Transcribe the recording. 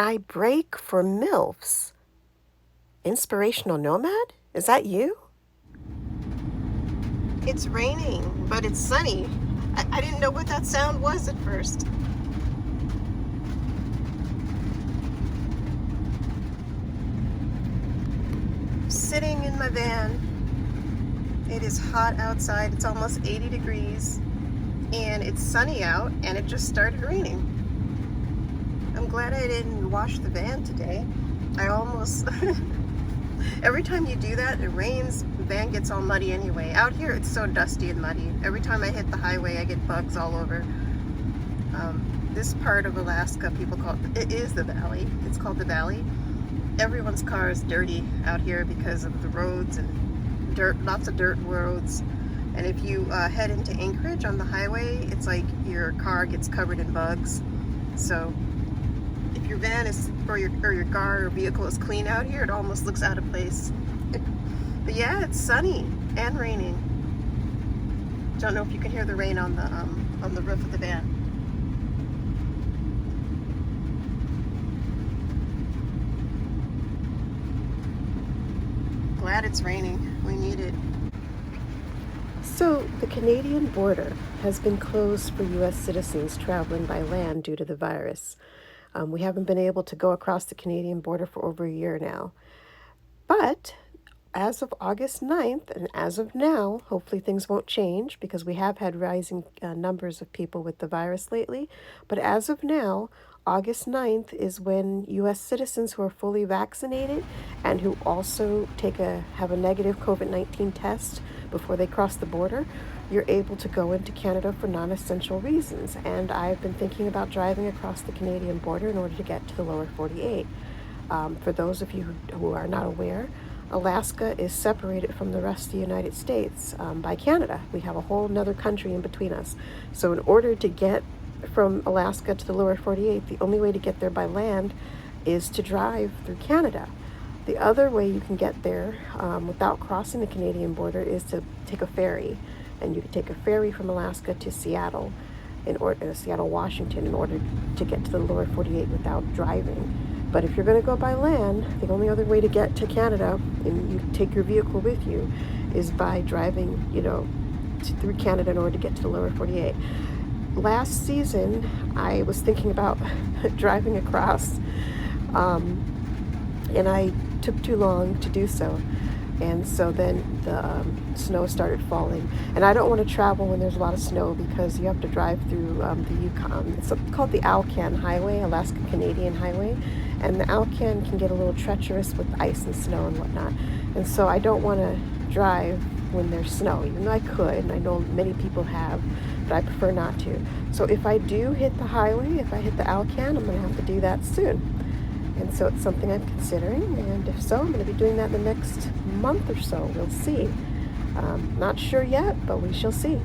I break for MILFs. Inspirational nomad? Is that you? It's raining, but it's sunny. I didn't know what that sound was at first. Sitting in my van. It is hot outside. It's almost 80 degrees. And it's sunny out, and it just started raining. I'm glad I didn't wash the van today. I almost... Every time you do that, it rains, the van gets all muddy anyway. Out here, it's so dusty and muddy. Every time I hit the highway, I get bugs all over. This part of Alaska, people call it is the valley. It's called the valley. Everyone's car is dirty out here because of the roads and dirt, lots of dirt roads. And if you head into Anchorage on the highway, it's like your car gets covered in bugs. So if your van is, or your car or vehicle is clean out here, it almost looks out of place. But yeah, it's sunny and raining. Don't know if you can hear the rain on the roof of the van. Glad it's raining. We need it. So, the Canadian border has been closed for U.S. citizens traveling by land due to the virus. We haven't been able to go across the Canadian border for over a year now. But as of August 9th, and as of now, hopefully things won't change because we have had rising numbers of people with the virus lately. But as of now, August 9th is when U.S. citizens who are fully vaccinated and who also have a negative COVID-19 test before they cross the border, you're able to go into Canada for non-essential reasons. And I've been thinking about driving across the Canadian border in order to get to the lower 48. For those of you who are not aware, Alaska is separated from the rest of the United States by Canada. We have a whole nother country in between us. So in order to get from Alaska to the lower 48, the only way to get there by land is to drive through Canada. The other way you can get there without crossing the Canadian border is to take a ferry. And you can take a ferry from Alaska to Seattle, Seattle, Washington, in order to get to the lower 48 without driving. But if you're going to go by land, the only other way to get to Canada, and you take your vehicle with you, is by driving, through Canada in order to get to the lower 48. Last season, I was thinking about driving across, and I took too long to do so. And so then the snow started falling. And I don't want to travel when there's a lot of snow because you have to drive through the Yukon. It's called the Alcan Highway, Alaska-Canadian Highway. And the Alcan can get a little treacherous with ice and snow and whatnot. And so I don't want to drive when there's snow, even though I could, and I know many people have, but I prefer not to. So if I do hit the highway, if I hit the Alcan, I'm going to have to do that soon. And so it's something I'm considering, and if so, I'm going to be doing that in the next month or so. We'll see. Not sure yet, but we shall see.